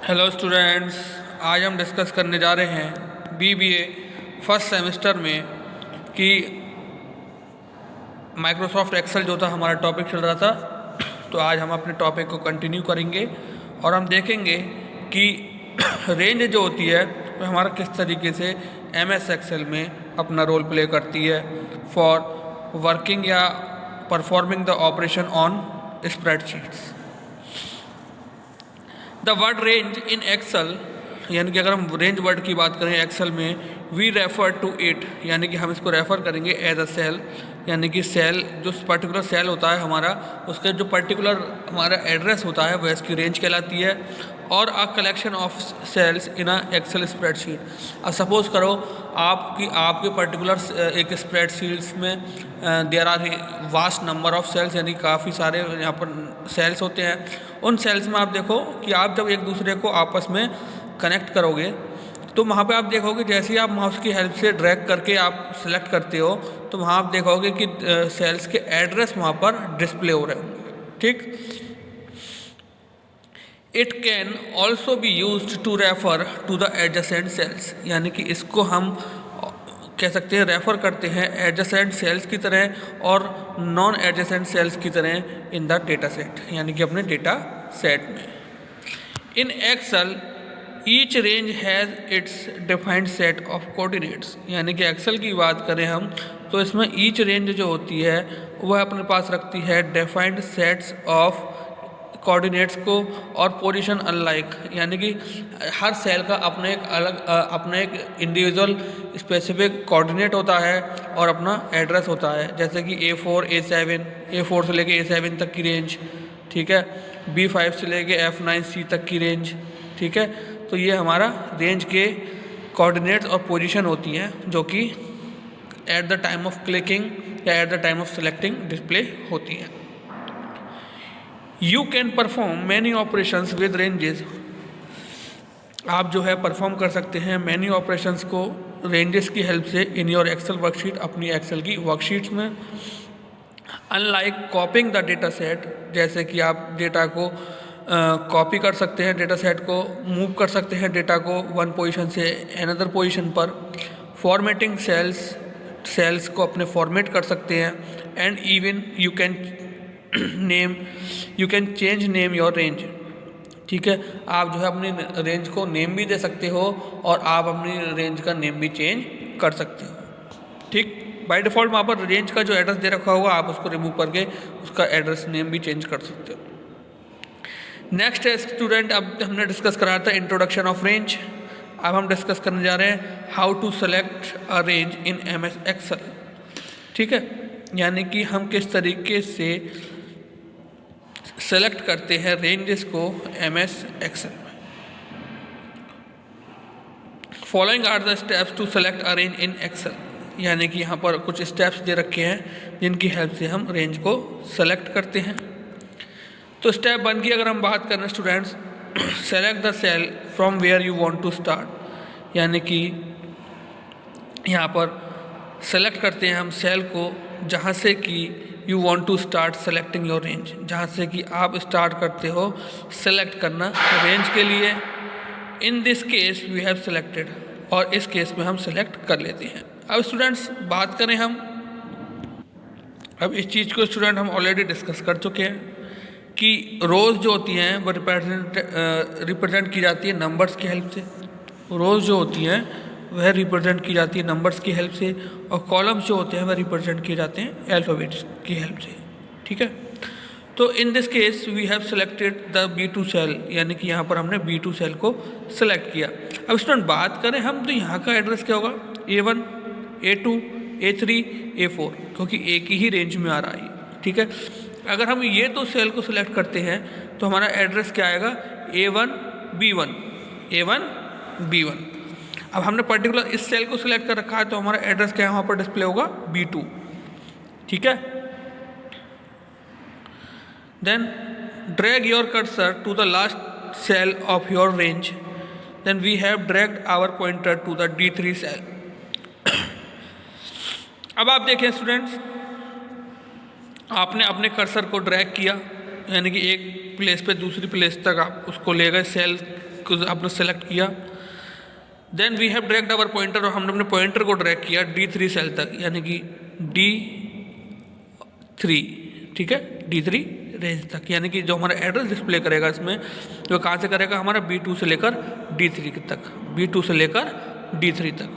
Hello students, आज हम discuss करने जा रहे हैं बीबीए फर्स्ट सेमेस्टर में कि माइक्रोसॉफ्ट एक्सेल जो था हमारा टॉपिक चल रहा था। तो आज हम अपने टॉपिक को कंटिन्यू करेंगे और हम देखेंगे कि रेंज जो होती है वो हमारा किस तरीके से एमएस एक्सेल में अपना रोल प्ले करती है फॉर वर्किंग या performing the operation on spreadsheets. The word range in Excel, यानी कि अगर हम रेंज वर्ड की बात करें एक्सेल में, वी रेफर टू इट, यानी कि हम इसको रेफर करेंगे एज अ सेल, यानी कि सेल जो पर्टिकुलर सेल होता है हमारा, उसका जो पर्टिकुलर हमारा एड्रेस होता है वह इसकी रेंज कहलाती है। और a collection of cells in a Excel spreadsheet. अब सपोज करो आपके पर्टिकुलर एक स्प्रेडशीट्स में there are vast number of cells, यानी काफ़ी सारे यहाँ पर सेल्स होते हैं। उन सेल्स में आप देखो कि आप जब एक दूसरे को आपस में कनेक्ट करोगे तो वहाँ पे आप देखोगे जैसे ही आप माउस की हेल्प से ड्रैग करके आप सेलेक्ट करते हो तो वहाँ आप देखोगे कि सेल्स के एड्रेस वहाँ पर डिस्प्ले हो रहे होंगे। ठीक, it can also be use to refer to the adjacent cells, यानी कि इसको हम कह सकते हैं रेफर करते हैं एडजेसेंट सेल्स की तरह और नॉन एडजेसेंट सेल्स की तरह इन द डेटा सेट, यानी कि अपने डेटा सेट में। In Excel each range has its defined set of coordinates, यानी कि एक्सेल की बात करें हम तो इसमें ईच रेंज जो होती है वह अपने पास रखती है डिफाइंड सेट्स ऑफ कोऑर्डिनेट्स को और पोजीशन अनलाइक, यानी कि हर सेल का अपने एक अलग अपने एक इंडिविजुअल स्पेसिफिक कोऑर्डिनेट होता है और अपना एड्रेस होता है। जैसे कि A4 से लेके A7 तक की रेंज, ठीक है, B5 से लेके F9C तक की रेंज, ठीक है। तो ये हमारा रेंज के कोऑर्डिनेट्स और पोजीशन होती हैं जो कि at the time of clicking या at the time of selecting display होती हैं। You can perform many operations with ranges, आप जो है परफॉर्म कर सकते हैं मैनी ऑपरेशंस को रेंजेस की हेल्प से इन योर एक्सेल वर्कशीट, अपनी एक्सेल की वर्कशीट्स में। Unlike copying the data set, जैसे कि आप डेटा को कॉपी कर सकते हैं, डेटा सेट को मूव कर सकते हैं डेटा को वन पोजीशन से अनदर पोजीशन पर। फॉर्मेटिंग सेल्स को अपने फॉर्मेट कर सकते हैं। And even you can change name your range, ठीक है। आप जो है अपनी रेंज को नेम भी दे सकते हो और आप अपनी रेंज का नेम भी चेंज कर सकते हो। ठीक, बाय डिफ़ॉल्ट वहाँ पर रेंज का जो एड्रेस दे रखा होगा आप उसको रिमूव करके उसका एड्रेस नेम भी चेंज कर सकते हो। नेक्स्ट है स्टूडेंट, अब हमने डिस्कस कराया था इंट्रोडक्शन ऑफ रेंज। अब हम डिस्कस करने जा रहे हैं how to select a range in MS Excel, ठीक है, यानी कि हम किस तरीके से सेलेक्ट करते हैं रेंजेस को एमएस एक्सेल में। Following are the steps to select a range in Excel, यानी कि यहाँ पर कुछ स्टेप्स दे रखे हैं जिनकी हेल्प से हम रेंज को सेलेक्ट करते हैं। तो स्टेप 1 की अगर हम बात करें students, select the cell from where you want to start, यानी कि यहाँ पर सेलेक्ट करते हैं हम सेल को जहाँ से कि you want to start selecting your range, जहाँ से कि आप स्टार्ट करते हो सेलेक्ट करना रेंज के लिए। In this case we have selected, और इस केस में हम सेलेक्ट कर लेते हैं। अब स्टूडेंट्स बात करें हम, अब इस चीज़ को स्टूडेंट हम ऑलरेडी डिस्कस कर चुके हैं कि रोज़ जो होती हैं वो रिप्रेजेंट की जाती है नंबर्स की हेल्प से। रोज़ जो होती हैं वह रिप्रेजेंट की जाती है नंबर्स की हेल्प से, और कॉलम्स जो होते हैं वह रिप्रेजेंट किए जाते हैं अल्फ़ाबेट्स की हेल्प से, ठीक है। तो in this case we have selected the B2 cell, यानी कि यहाँ पर हमने B2 सेल को सेलेक्ट किया। अब स्टूडेंट बात करें हम तो यहाँ का एड्रेस क्या होगा, A1, A2, A3, A4, क्योंकि एक ही रेंज में आ रहा है, ठीक है। अगर हम ये तो सेल को सिलेक्ट करते हैं तो हमारा एड्रेस क्या आएगा, A1 B1। अब हमने पर्टिकुलर इस सेल को सिलेक्ट कर रखा है तो हमारा एड्रेस क्या है वहाँ पर डिस्प्ले होगा B2, ठीक है। Then drag your cursor to the last cell of your range, then we have dragged our pointer to the D3 cell. अब आप देखें स्टूडेंट्स, आपने अपने कर्सर को ड्रैग किया, यानी कि एक प्लेस पे दूसरी प्लेस तक आप उसको ले गए सेल को आपने सेलेक्ट किया। Then we have dragged our pointer, और हमने अपने पॉइंटर को ड्रैग किया D3 सेल तक, यानी कि D3, ठीक है, D3 रेंज तक, यानी कि जो हमारा एड्रेस डिस्प्ले करेगा इसमें, जो कहाँ से करेगा, हमारा B2 से लेकर D3 तक, B2 से लेकर D3 तक।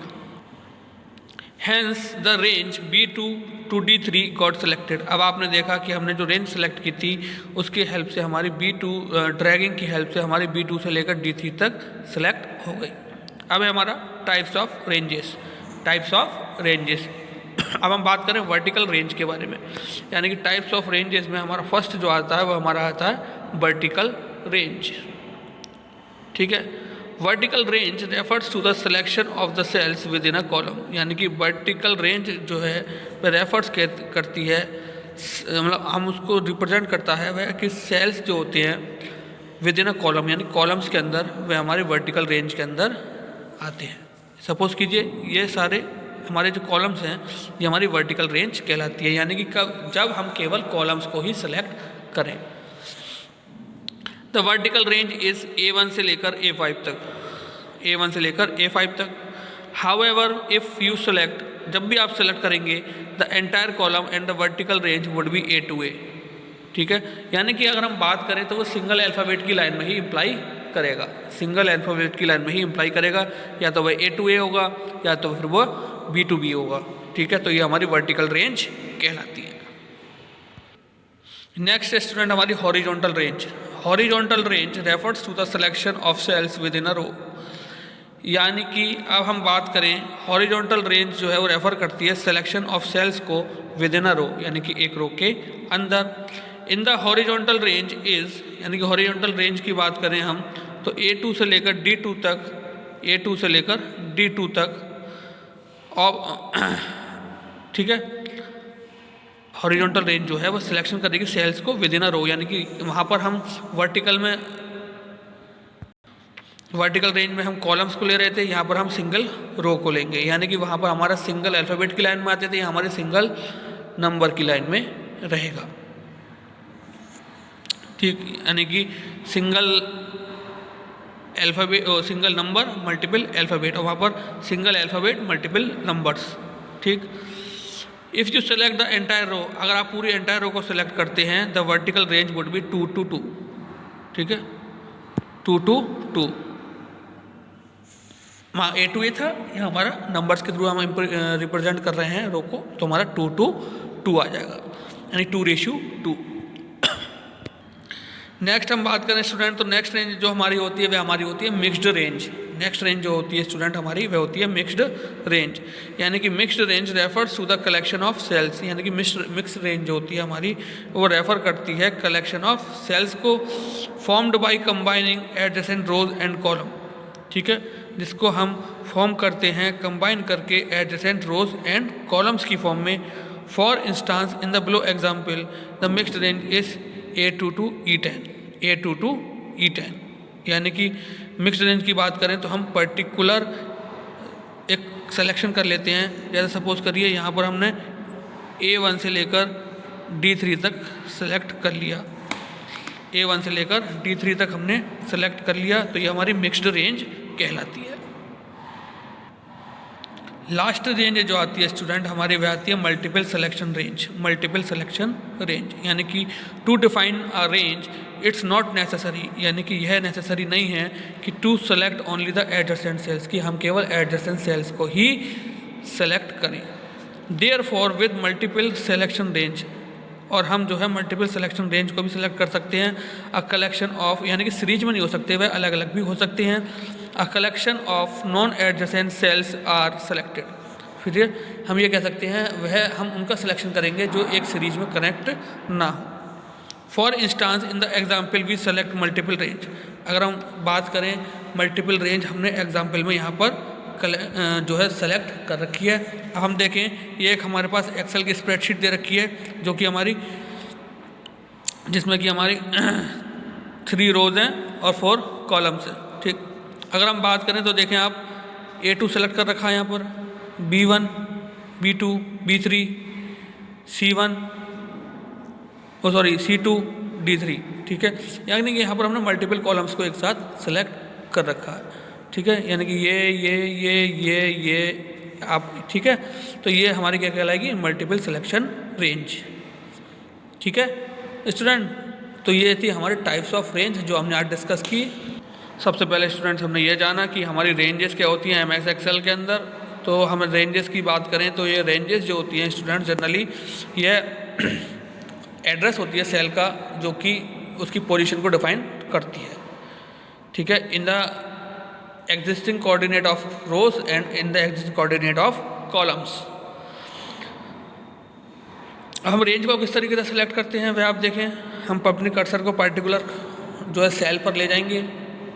Hence the range B2 to D3 got selected. अब आपने देखा कि हमने जो रेंज सेलेक्ट की थी उसकी हेल्प से हमारी B2 ड्रैगिंग की हेल्प से हमारी B2 से लेकर D3 तक सेलेक्ट हो गई। अब है हमारा types of ranges, types of ranges. अब हम बात करें वर्टिकल रेंज के बारे में, यानी कि टाइप्स ऑफ रेंजेस में हमारा फर्स्ट जो आता है वो हमारा आता है वर्टिकल रेंज, ठीक है। Vertical range refers to the selection of the cells within a column, यानी कि वर्टिकल रेंज जो है वह रेफर्स करती है, मतलब हम उसको रिप्रेजेंट करता है वह कि सेल्स जो होते हैं विद इन अ कॉलम, यानी कॉलम्स के अंदर वे हमारे वर्टिकल रेंज के अंदर आते हैं। सपोज कीजिए ये सारे हमारे जो कॉलम्स हैं ये हमारी वर्टिकल रेंज कहलाती है, यानी कि जब हम केवल कॉलम्स को ही सेलेक्ट करें। The vertical range is A1 से लेकर A5 तक, A1 से लेकर A5 तक। हाउएवर इफ़ यू सेलेक्ट, जब भी आप सेलेक्ट करेंगे the entire column and the vertical range would B A to A, ठीक है। यानी कि अगर हम बात करें तो वो सिंगल अल्फ़ाबेट की लाइन में ही इम्प्लाई करेगा, सिंगल अल्फ़ाबेट की लाइन में ही इम्प्लाई करेगा, या तो वह A to A होगा या तो फिर वो B to B होगा, ठीक है। तो ये हमारी वर्टिकल रेंज कहलाती है। नेक्स्ट स्टूडेंट हमारी horizontal range. Horizontal range refers to the selection of cells within a row, यानी कि अब हम बात करें हॉरिजॉन्टल रेंज जो है वो रेफर करती है सिलेक्शन ऑफ सेल्स को विद इन अ रो, यानी कि एक रो के अंदर। In the horizontal range is, यानी कि हॉरिजॉन्टल रेंज की बात करें हम तो A2 से लेकर D2 तक, A2 से लेकर D2 तक, और ठीक है, हॉरिजॉन्टल रेंज जो है वो सिलेक्शन करेगी सेल्स को विद इन अ रो, यानी कि वहाँ पर हम वर्टिकल रेंज में हम कॉलम्स को ले रहे थे, यहाँ पर हम सिंगल रो को लेंगे, यानी कि वहाँ पर हमारा सिंगल अल्फ़ाबेट की लाइन में आते थे, यहाँ हमारे सिंगल नंबर की लाइन में रहेगा, ठीक। यानी कि single alphabet, single number multiple alphabet, और वहाँ पर सिंगल अल्फ़ाबेट मल्टीपल नंबर्स, ठीक। If you select the entire row, अगर आप पूरी एंटायर रो को सेलेक्ट करते हैं the vertical range would be 2 to 2, ठीक है, 2 to 2। वहाँ A to A था, यहाँ हमारा नंबर्स के थ्रू हम रिप्रेजेंट कर रहे हैं रो को, तो हमारा 2 to 2 आ जाएगा, यानी 2:2। नेक्स्ट हम बात करें स्टूडेंट, तो नेक्स्ट रेंज जो हमारी होती है वह हमारी होती है मिक्स्ड रेंज। नेक्स्ट रेंज जो होती है स्टूडेंट हमारी वह होती है मिक्स्ड रेंज, यानी कि mixed range refers to the collection of cells, यानी कि मिक्स्ड रेंज जो होती है हमारी वो रेफर करती है कलेक्शन ऑफ सेल्स को formed by combining adjacent rows and column, ठीक है, जिसको हम फॉर्म करते हैं कंबाइन करके एडजेसेंट रोज एंड कॉलम्स की फॉर्म में। For instance in the below example the mixed range is A2 to E10, A2 to E10, यानी कि मिक्स्ड रेंज की बात करें तो हम पर्टिकुलर एक सिलेक्शन कर लेते हैं, जैसे सपोज करिए यहाँ पर हमने A1 से लेकर D3 तक सेलेक्ट कर लिया, A1 से लेकर D3 तक हमने सेलेक्ट कर लिया, तो ये हमारी मिक्स्ड रेंज कहलाती है। लास्ट रेंज जो आती है स्टूडेंट हमारी वह आती है multiple selection range. Multiple selection range यानी कि to define a range it's not necessary, यानी कि यह नेसेसरी नहीं है कि to select only the adjacent cells, कि हम केवल एडजेसेंट सेल्स को ही सेलेक्ट करें। Therefore with multiple selection range, और हम जो है मल्टीपल सिलेक्शन रेंज को भी सिलेक्ट कर सकते हैं। अ कलेक्शन ऑफ, यानी कि सीरीज में नहीं हो सकते, वह अलग अलग भी हो सकते हैं। A collection of non adjacent cells are selected, फिर हम ये कह सकते हैं वह हम उनका सिलेक्शन करेंगे जो एक सीरीज में कनेक्ट ना हो। For instance in the example we select multiple range, अगर हम बात करें मल्टीपल रेंज हमने एग्जाम्पल में यहाँ पर जो है सेलेक्ट कर रखी है। अब हम देखें ये एक हमारे पास एक्सेल की स्प्रेडशीट दे रखी है जो कि हमारी, जिसमें कि हमारी 3 रोज हैं और 4 कॉलम्स हैं, ठीक। अगर हम बात करें तो देखें आप A2 सेलेक्ट कर रखा है यहाँ पर, B1, B2, B3, C1, C2, D3, ठीक है। यानी कि यहाँ पर हमने मल्टीपल कॉलम्स को एक साथ सेलेक्ट कर रखा है, ठीक है, यानी कि ये आप, ठीक है, तो ये हमारी क्या कहलाएगी, मल्टीपल सिलेक्शन रेंज, ठीक है स्टूडेंट। तो ये थी हमारी टाइप्स ऑफ रेंज जो हमने आज डिस्कस की। सबसे पहले स्टूडेंट्स हमने ये जाना कि हमारी रेंजेस क्या होती हैं MS एक्सेल के अंदर। तो हम रेंजेस की बात करें तो ये रेंजेस जो होती हैं स्टूडेंट जनरली ये एड्रेस होती है सेल का जो कि उसकी पोजीशन को डिफाइन करती है, ठीक है, in the existing coordinate of rose and in the existing coordinate of columns. हम रेंज को किस तरीके से सिलेक्ट करते हैं वह आप देखें। हम अपने कर्सर को पर्टिकुलर जो है सेल पर ले जाएंगे,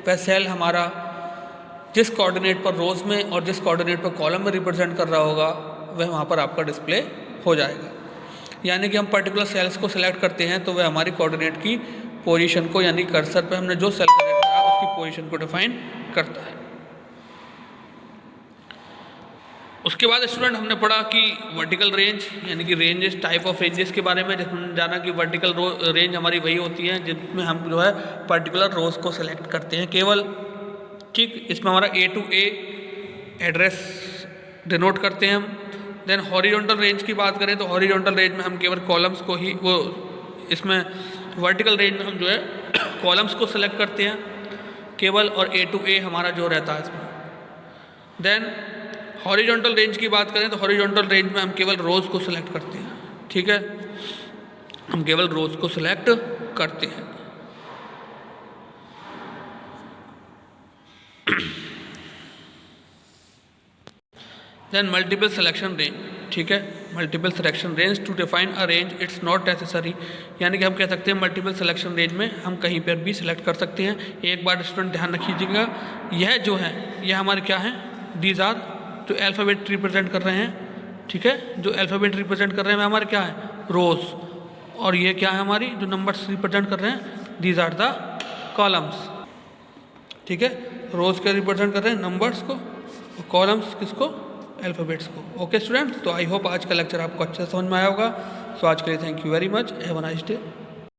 वह सेल हमारा जिस कोऑर्डिनेट पर रोज में और जिस कोऑर्डिनेट पर कॉलम में रिप्रेजेंट कर रहा होगा वह वहाँ पर आपका डिस्प्ले हो जाएगा। यानी कि हम पर्टिकुलर सेल्स को सिलेक्ट करते हैं तो वह हमारी कोऑर्डिनेट की पोजीशन को, यानी कर्सर पर हमने जो सेल सेलेक्ट करा उसकी पोजीशन को डिफाइन करता है। उसके बाद स्टूडेंट हमने पढ़ा कि वर्टिकल रेंज यानी कि रेंजेस, टाइप ऑफ रेंजेस के बारे में, जिसमें जाना कि वर्टिकल रेंज हमारी वही होती है जिसमें हम जो है पर्टिकुलर रोज को सिलेक्ट करते हैं केवल, ठीक। इसमें हमारा A to A address denote करते हैं हम। देन हॉरिजॉन्टल रेंज की बात करें तो हॉरिजॉन्टल रेंज में हम केवल कॉलम्स को ही, वो इसमें वर्टिकल रेंज में हम जो है कॉलम्स को सिलेक्ट करते हैं केवल, और A to A हमारा जो रहता है इसमें। देन हॉरिजॉन्टल रेंज की बात करें तो हॉरिजॉन्टल रेंज में हम केवल रोज को सिलेक्ट करते हैं, ठीक है, हम केवल रोज को सिलेक्ट करते हैं। देन मल्टीपल सिलेक्शन रेंज, ठीक है, multiple selection range to define a range it's not necessary, यानी कि हम कह सकते हैं मल्टीपल सिलेक्शन रेंज में हम कहीं पर भी सिलेक्ट कर सकते हैं। एक बार स्टूडेंट ध्यान रखिएगा, यह जो है यह हमारे क्या है, दीज आर जो अल्फ़ाबेट रिप्रेजेंट कर रहे हैं, ठीक है, जो अल्फ़ाबेट रिप्रेजेंट कर रहे हैं वह हमारे क्या है, रोज, और ये क्या है हमारी जो नंबर्स रिप्रेजेंट कर रहे हैं, दीज आर द कॉलम्स, ठीक है, रोज के रिप्रेजेंट कर रहे हैं नंबर्स को, और कॉलम्स किसको, अल्फ़ाबेट्स को। ओके स्टूडेंट्स, तो आई होप आज का लेक्चर आपको अच्छे से समझ में आया होगा। सो आज के लिए thank you very much, have a nice day.